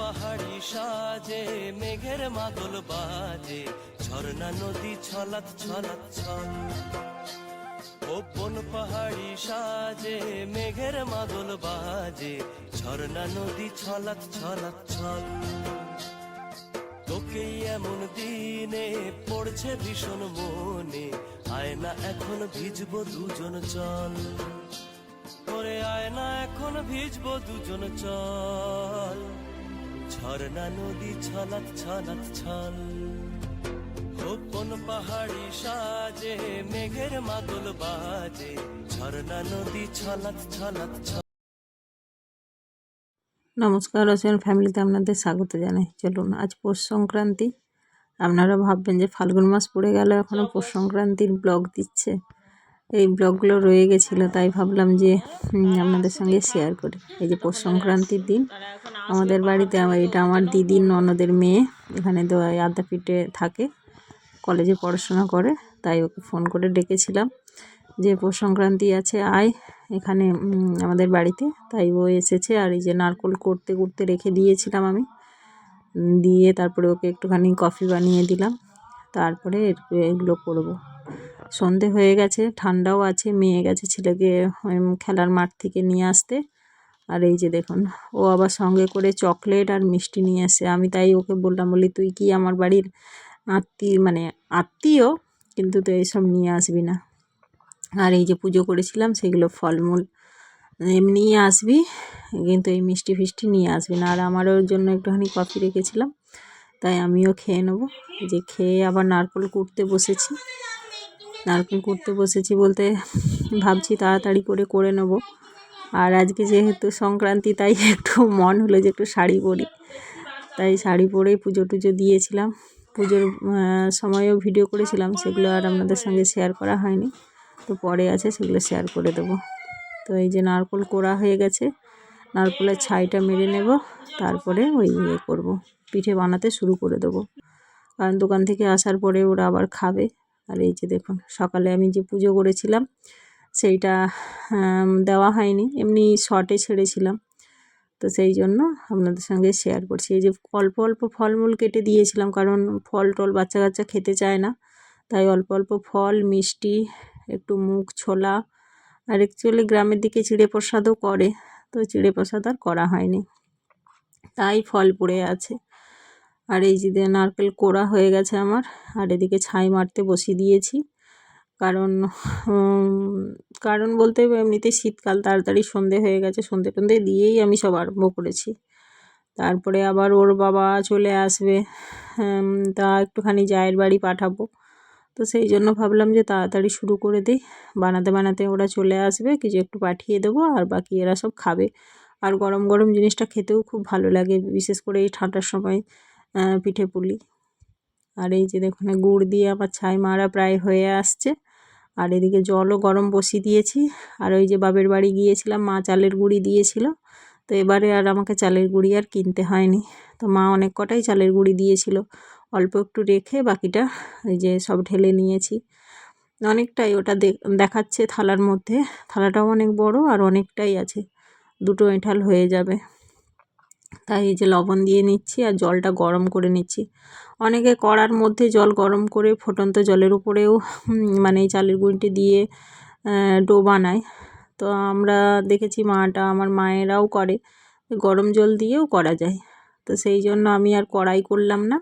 পাহাড়ি সাজে মেঘের মাদল বাজে, ঝর্ণা নদী ছলাৎ ছলাৎ ছল। কোন পাহাড়ি সাজে মেঘের মাদল বাজে, ঝর্ণা নদী ছলাৎ ছলাৎ ছল। তোকে এমন দিনে পড়ছে ভীষণ মনে, আয়না এখন ভিজবো দুজন চল। ওরে আয়না এখন ভিজবো দুজন চল, ঝর্ণা নদী ছলাৎ ছলাৎ ছল। কোন পাহাড়ি সাজে মেঘের মাদল বাজে, ঝর্ণা নদী ছলাৎ ছলাৎ ছল। নমস্কার, রচনা ফ্যামিলিতে আপনাদের স্বাগত জানাই। চলুন, আজ পৌষ সংক্রান্তি। আপনারা ভাববেন যে ফাল্গুন মাস পড়ে গেল, এখনও পৌষ সংক্রান্তির ব্লগ দিচ্ছে। এই ব্লগগুলো রয়ে গেছিলো, তাই ভাবলাম যে আপনাদের সঙ্গে শেয়ার করি। এই যে পৌষ সংক্রান্তির দিন আমাদের বাড়িতে, এটা আমার দিদির ননদের মেয়ে, এখানে আদ্যাপীঠে থাকে, কলেজে পড়াশোনা করে। তাই ওকে ফোন করে ডেকেছিলাম যে পৌষ সংক্রান্তি আছে, আয় এখানে আমাদের বাড়িতে। তাই ও এসেছে। আর এই যে নারকোল করতে করতে রেখে দিয়েছিলাম আমি, দিয়ে তারপরে ওকে একটুখানি কফি বানিয়ে দিলাম। তারপরে এগুলো করব। সন্ধে হয়ে গেছে, ঠান্ডাও আছে, মেয়ে গেছে ছেলেকে খেলার মাঠ থেকে নিয়ে আসতে। আর এই যে দেখুন, ও আবার সঙ্গে করে চকলেট আর মিষ্টি নিয়ে আসে। আমি তাই ওকে বললাম, বলি তুই কি আমার বাড়ির আত্মীয়, কিন্তু তো এইসব নিয়ে আসবি না। আর এই যে পুজো করেছিলাম সেগুলো ফলমূল এমনিই আসবি, কিন্তু এই মিষ্টি ফিষ্টি নিয়ে আসবি না। আর আমারও জন্য একটুখানি কফি রেখেছিলাম, তাই আমিও খেয়ে নেবো। এই যে খেয়ে আবার নারকেল কুটতে বসেছি। নারকেল কুটতে বসেছি বলতে ভাবছি তাড়াতাড়ি করে নেব। আর আজকে যেহেতু সংক্রান্তি, তাই একটু মন হলো যে একটু শাড়ি পরি। তাই শাড়ি পরেই পুজো টুজো দিয়েছিলাম। পুজোর সময়ও ভিডিও করেছিলাম, সেগুলো আর আপনাদের সঙ্গে শেয়ার করা হয়নি, তো পরে আছে, সেগুলো শেয়ার করে দেবো। তো এই যে নারকেল কোড়া হয়ে গেছে, নারকেলের ছাইটা মেরে নেব, তারপরে ওই করব, পিঠে বানাতে শুরু করে দেবো। কারণ দোকান থেকে আসার পরে ওরা আবার খাবে। আর এই যে দেখুন, সকালে আমি যে পুজো করেছিলাম সেইটা দেওয়া হয়নি, এমনি শর্টে ছেড়েছিলাম, তো সেই জন্য আপনাদের সঙ্গে শেয়ার করছি। এই যে অল্প অল্প ফলমূল কেটে দিয়েছিলাম, কারণ ফল টল বাচ্চা কাচ্চা খেতে চায় না, তাই অল্প অল্প ফল, মিষ্টি, একটু মুগ ছোলা, আর অ্যাকচুয়ালি গ্রামের দিকে চিঁড়ে প্রসাদও করে, তো চিঁড়ে প্রসাদ আর করা হয়নি, তাই ফল পড়ে আছে। আর এই যে নারকেল কোড়া হয়ে গেছে আমার, আর এদিকে ছাই মারতে বসিয়ে দিয়েছি। কারণ বলতে এমনিতে শীতকাল, তাড়াতাড়ি সন্ধে হয়ে গেছে, সন্ধে টন্ধে দিয়েই আমি সব আরম্ভ করেছি। তারপরে আবার ওর বাবা চলে আসবে, তা একটুখানি জায়ের বাড়ি পাঠাবো, তো সেই জন্য ভাবলাম যে তাড়াতাড়ি শুরু করে দিই। বানাতে বানাতে ওরা চলে আসবে, কিছু একটু পাঠিয়ে দেবো, আর বাকি এরা সব খাবে। আর গরম গরম জিনিসটা খেতেও খুব ভালো লাগে, বিশেষ করে এই ঠান্ডার সময় পিঠে পুলি। আর এই যে দেখুন, গুড় দিয়ে আমার ছাই মারা প্রায় হয়ে আসছে। আর এদিকে জলও গরম বসিয়ে দিয়েছি। আর ওই যে বাপের বাড়ি গিয়েছিলাম, মা চালের গুঁড়ি দিয়েছিল, তো এবারে আর আমাকে চালের গুঁড়ি আর কিনতে হয়নি। তো মা অনেক কটাই চালের গুঁড়ি দিয়েছিল, অল্প একটু রেখে বাকিটা এই যে সব ঢেলে নিয়েছি। অনেকটাই ওটা দেখাচ্ছে থালার মধ্যে, থালাটাও অনেক বড় আর অনেকটাই আছে, দুটো এঁঠাল হয়ে যাবে। তাই এই যে লবণ দিয়ে নিচ্ছি আর জলটা গরম করে নিচ্ছি। অনেকে কড়ার মধ্যে জল গরম করে ফুটন্ত জলের উপরেও মানে এই চালের গুঁড়িটি দিয়ে ডো বানায়, তো আমরা দেখেছি আমার মায়েরাও করে, গরম জল দিয়েও করা যায়। তো সেই জন্য আমি আর কড়াই করলাম না,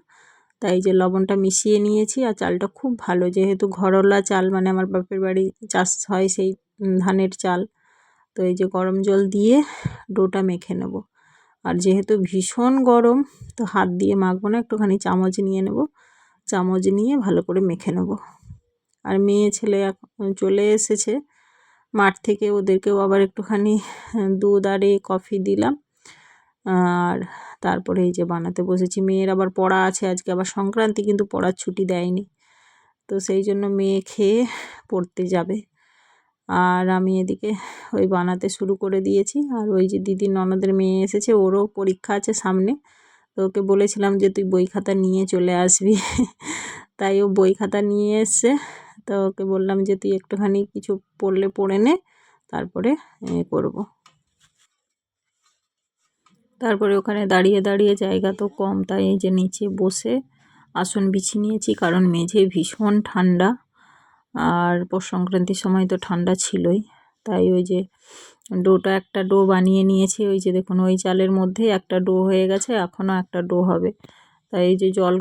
তাই যে লবণটা মিশিয়ে নিয়েছি। আর চালটা খুব ভালো, যেহেতু ঘরোয়া চাল, মানে আমার বাপের বাড়ি চাষ হয় সেই ধানের চাল। তো এই যে গরম জল দিয়ে ডোটা মেখে নেব। আর যেহেতু ভীষণ গরম, তো হাত দিয়ে মাখবো না, একটুখানি চামচ নিয়ে নেব, চামচ নিয়ে ভালো করে মেখে নেব। আর মেয়ে ছেলে চলে এসেছে মাঠ থেকে, ওদেরকেও আবার একটুখানি দুধ আর কফি দিলাম। আর তারপরে এই যে বানাতে বসেছি। মেয়ের আবার পড়া আছে আজকে, আবার সংক্রান্তি, কিন্তু পড়ার ছুটি দেয়নি, তো সেই জন্য মেয়ে খেয়ে পড়তে যাবে। আর আমি এদিকে ওই বানাতে শুরু করে দিয়েছি। আর ওই যে দিদির ননদের মেয়ে এসেছে, ওরও পরীক্ষা আছে সামনে, তো ওকে বলেছিলাম যে তুই বই খাতা নিয়ে চলে আসবি তাই ও বই খাতা নিয়ে এসছে। তো ওকে বললাম যে তুই একটুখানি কিছু পড়লে পড়ে নে, তারপরে করব। তারপরে ওখানে দাঁড়িয়ে দাঁড়িয়ে জায়গা তো কম, তাই এই যে নিচে বসে আসন বিছিয়ে নিয়েছি, কারণ মেঝে ভীষণ ঠান্ডা। আর পৌষ সংক্রান্তির সময় তো ঠান্ডা ছিলই, তাই ওই যে ডোটা একটা ডো বানিয়ে নিয়েছি। ওই যে দেখুন ওই চালের মধ্যে একটা ডো হয়ে গেছে, এখনও একটা ডো হবে। তাই এই যে জল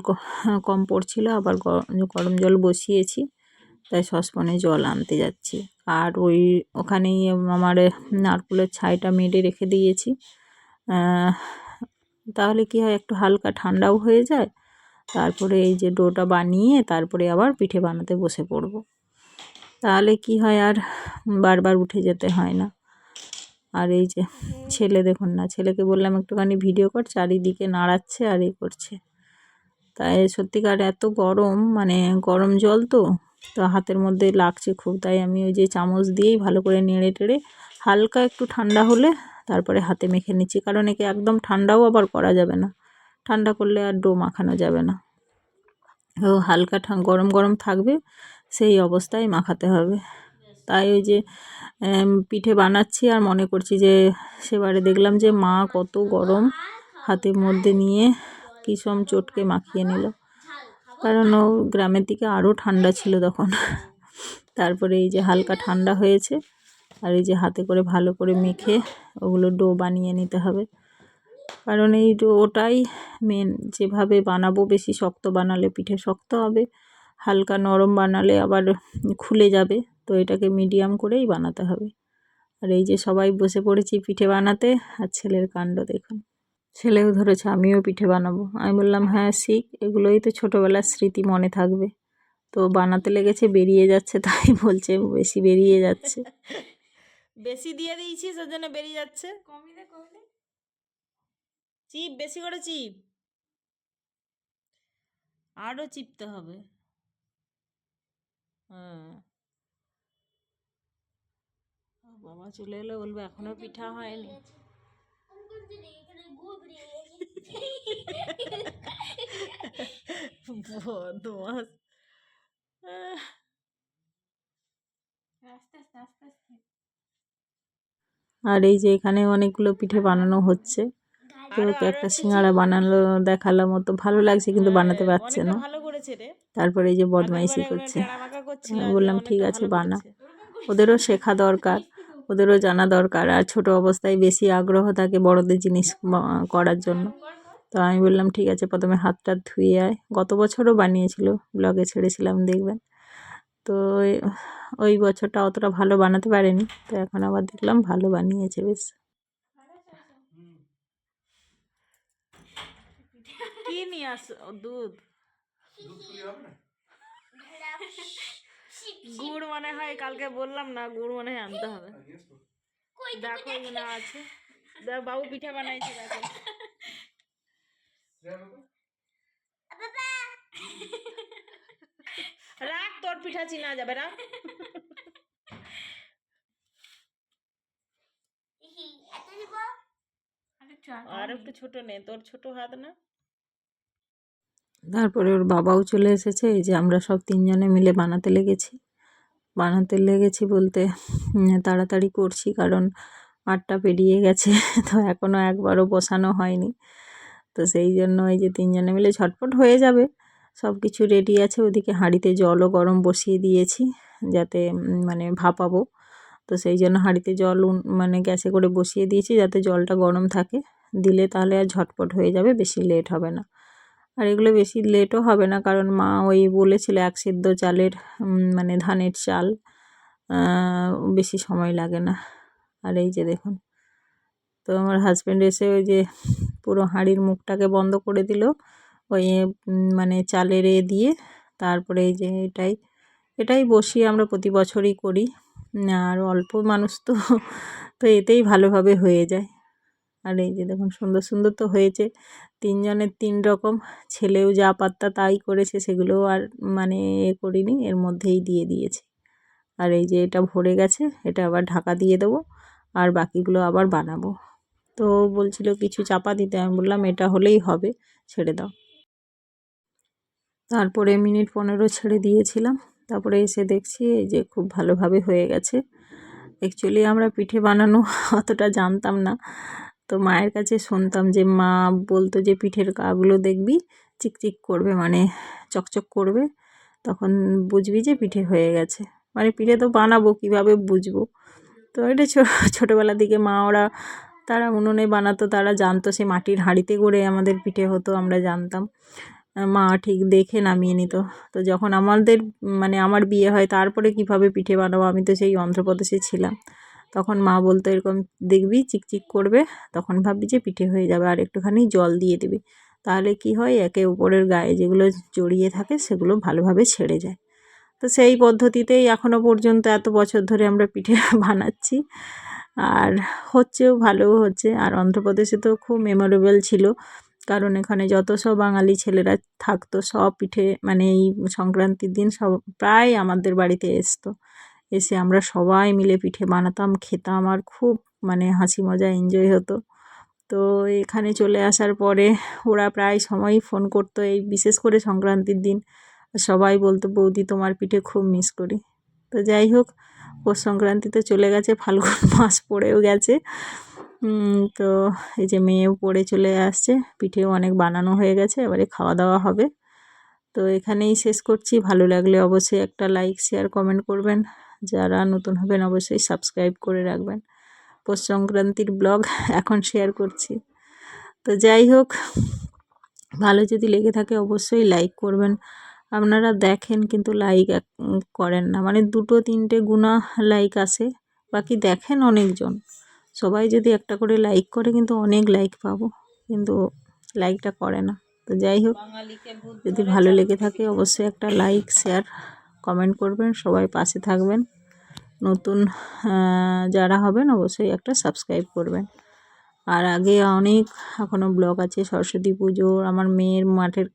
কম পড়ছিল, আবার গরম জল বসিয়েছি, তাই সসপ্যানে জল আনতে যাচ্ছি। আর ওখানেই আমার নারকেলের ছাইটা মেডে রেখে দিয়েছি, তাহলে কি হয় একটু হালকা ঠান্ডাও হয়ে যায়। তারপরে এই যে ডোটা বানিয়ে তারপরে আবার পিঠে বানাতে বসে পড়ব, তাহলে কি হয় আর বারবার উঠে যেতে হয় না। আর এই যে ছেলে দেখুন না, ছেলেকে বললাম একটুখানি ভিডিও কর, চারিদিকে নাড়াচ্ছে আর এই করছে। তাই সত্যিকার এত গরম, মানে গরম জল তো হাতের মধ্যে লাগছে খুব, তাই আমি ওই যে চামচ দিয়েই ভালো করে নেড়ে টেড়ে হালকা একটু ঠান্ডা হলে তারপরে হাতে মেখে নিচ্ছি, কারণ একে একদম ঠান্ডাও আবার করা যাবে না, ঠান্ডা করলে আর ডো মাখানো যাবে না। ও হালকা গরম গরম থাকবে সেই অবস্থায় মাখাতে হবে। তাই ওই যে পিঠে বানাচ্ছি আর মনে করছি যে সেবারে দেখলাম যে মা কত গরম হাতের মধ্যে নিয়ে কিসম চটকে মাখিয়ে নিল, কারণ ও গ্রামের দিকে আরও ঠান্ডা ছিল তখন। তারপরে এই যে হালকা ঠান্ডা হয়েছে, আর এই যে হাতে করে ভালো করে মেখে ওগুলো ডো বানিয়ে নিতে হবে, কারণ এই ডোটাই মেন। যেভাবে বানাবো, বেশি শক্ত বানালে পিঠে শক্ত হবে, হালকা নরম বানালে আবার খুলে যাবে, তো এটাকে মিডিয়াম করেই বানাতে হবে। আর এই যে সবাই বসে পড়েছি পিঠে বানাতে, আর ছেলের কাণ্ড দেখুন, ছেলেও ধরেছে আমিও পিঠে বানাবো। আমি বললাম হ্যাঁ শিখ, এগুলোই তো ছোটোবেলার স্মৃতি, মনে থাকবে। তো বানাতে লেগেছে, বেরিয়ে যাচ্ছে, তাই বলছে বেশি বেরিয়ে যাচ্ছে। বেশি দিয়ে দিয়েছিস ওর জন্য বেরিয়ে যাচ্ছে। চিপ বেশি করে চিপ, আরও চিপতে হবে। হ্যাঁ, বাবা চলে এলো, বলবে এখনো পিঠা হয়নি। বদমাস। আর এই যে এখানে অনেকগুলো পিঠে বানানো হচ্ছে, তো ওকে একটা সিঙ্গাড়া বানালো, দেখালাম, তো ভালো লাগছে কিন্তু বানাতে পারছে না। তারপরে এই যে বদমাইশি করছে, আমি বললাম ঠিক আছে বানা, ওদেরও শেখা দরকার, ওদেরও জানা দরকার। আর ছোট অবস্থায় বেশি আগ্রহ থাকে বড়দের জিনিস করার জন্য। তো আমি বললাম ঠিক আছে, প্রথমে হাতটা ধুয়ে আয়। গত বছরও বানিয়েছিল, ব্লগে ছেড়েছিলাম দেখবেন। তো ওই বছরটা অতটা ভালো বানাতে পারেনি, তো এখন আবার দেখলাম ভালো বানিয়েছে বেশ। কি নিয়ে আস দুধ, গুড় মনে হয়, কালকে বললাম না গুড় মনে হয় আনতে হবে। দেখো এখানে আছে, দেখ বাবু পিঠা বানাইছে, দেখো। রাখ, তোর পিঠা চিনা যাবে না। আর একটু ছোট নে, তোর ছোট হাত না। তারপরে ওর বাবাও চলে এসেছে, এই যে আমরা সব তিনজনে মিলে বানাতে লেগেছি বলতে তাড়াতাড়ি করছি, কারণ 8টা পেরিয়ে গেছে, তো এখনও একবারও বসানো হয়নি। তো সেই জন্য এই যে তিনজনে মিলে ঝটপট হয়ে যাবে, সব কিছু রেডি আছে। ওদিকে হাঁড়িতে জলও গরম বসিয়ে দিয়েছি, যাতে মানে ভাপাবো। তো সেই জন্য হাঁড়িতে জল মানে গ্যাসে করে বসিয়ে দিয়েছি, যাতে জলটা গরম থাকে, দিলে তাহলে আর ঝটপট হয়ে যাবে, বেশি লেট হবে না। আর এগুলো বেশি লেটও হবে না, কারণ মা ওই বলেছিল 1 সেদ্ধ চালের, মানে ধানের চাল, বেশি সময় লাগে না। আর এই যে দেখুন, তো আমার হাজব্যান্ড এসে ওই যে পুরো হাঁড়ির মুখটাকে বন্ধ করে দিল, ওই মানে চালের দিয়ে। তারপরে এই যে এটাই বসিয়ে আমরা প্রতি বছরই করি, আর অল্প মানুষ তো, তো এতেই ভালোভাবে হয়ে যায়। আর এই যে দেখুন সুন্দর সুন্দর তো হয়েছে, তিনজনের 3 রকম, ছেলেও যা পাত্তা তাই করেছে, সেগুলোও আর মানে করিনি, এর মধ্যেই দিয়ে দিয়েছি। আর এই যে এটা ভরে গেছে, এটা আবার ঢাকা দিয়ে দেবো, আর বাকিগুলো আবার বানাবো। তো বলছিল কিছু চাপা দিতে, আমি বললাম এটা হলেই হবে, ছেড়ে দাও। তারপরে মিনিট 15 ছেড়ে দিয়েছিলাম, তারপরে এসে দেখছি এই যে খুব ভালোভাবে হয়ে গেছে। অ্যাকচুয়ালি আমরা পিঠে বানানো অতটা জানতাম না, তো মায়ের কাছে শুনতাম যে মা বলতো যে পিঠের গাগুলো দেখবি চিকচিক করবে, মানে চকচক করবে, তখন বুঝবি যে পিঠে হয়ে গেছে। মানে পিঠে তো বানাবো, কীভাবে বুঝবো? তো এটা ছোটোবেলা থেকে মা ওরা তারা উনুনে বানাতো, তারা জানতো, সে মাটির হাঁড়িতে করে আমাদের পিঠে হতো, আমরা জানতাম। মা ঠিক দেখে নামিয়ে নিত। তো যখন আমাদের মানে আমার বিয়ে হয় তারপরে কিভাবে পিঠে বানাবো, আমি তো সেই অন্ধ্রপ্রদেশে ছিলাম, তখন মা বলতো এরকম দেখবি চিকচিক করবে, তখন ভাববি যে পিঠে হয়ে যাবে, আর একটুখানি জল দিয়ে দিবি, তাহলে কি হয়, একে উপরের গায়ে যেগুলো জড়িয়ে থাকে সেগুলো ভালোভাবে ছেড়ে যায়। তো সেই পদ্ধতিতেই এখনও পর্যন্ত এত বছর ধরে আমরা পিঠে বানাচ্ছি, আর হচ্ছেও, ভালোও হচ্ছে। আর অন্ধ্রপ্রদেশে তো খুব মেমোরেবল ছিল, কারণ এখানে যত সব বাঙালি ছেলেরা থাকতো সব পিঠে মানে এই সংক্রান্তির দিন সব প্রায় আমাদের বাড়িতে এসে আমরা সবাই মিলে পিঠে বানাতাম, খেতাম, আর খুব মানে হাসি মজা এনজয় হতো। তো এখানে চলে আসার পরে ওরা প্রায় সময়ই ফোন করতো, এই বিশেষ করে সংক্রান্তির দিন সবাই বলতো বৌদি তোমার পিঠে খুব মিস করি। তো যাই হোক, পৌষ সংক্রান্তি তো চলে গেছে, ফাল্গুন মাস পড়েও গেছে। তো এই যে মেয়েও পড়ে চলে আসছে, পিঠেও অনেক বানানো হয়ে গেছে, এবারে খাওয়া দাওয়া হবে। তো এখানেই শেষ করছি। ভালো লাগলে অবশ্যই একটা লাইক, শেয়ার, কমেন্ট করবেন। যারা নতুন হবেন অবশ্যই সাবস্ক্রাইব করে রাখবেন। পৌষ সংক্রান্তির ব্লগ এখন শেয়ার করছি। তো যাই হোক, ভালো যদি লেগে থাকে অবশ্যই লাইক করবেন। আপনারা দেখেন কিন্তু লাইক করেন না, মানে 2-3টে গুণা লাইক আসে, বাকি দেখেন অনেকজন। সবাই যদি একটা করে লাইক করে কিন্তু অনেক লাইক পাবো, কিন্তু লাইকটা করে না। তো যাই হোক, যদি ভালো লেগে থাকে অবশ্যই একটা লাইক, শেয়ার, কমেন্ট করবেন, সবাই পাশে থাকবেন। নতুন যারা হবেন অবশ্যই একটা সাবস্ক্রাইব করবেন। আর আগে অনেক এখনও ব্লগ আছে, সরস্বতী পুজো, আমার মেয়ের মাঠের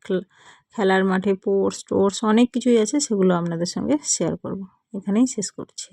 খেলার মাঠে পোস্ট টোস্ট অনেক কিছুই আছে, সেগুলো আপনাদের সঙ্গে শেয়ার করব। এখানেই শেষ করছি।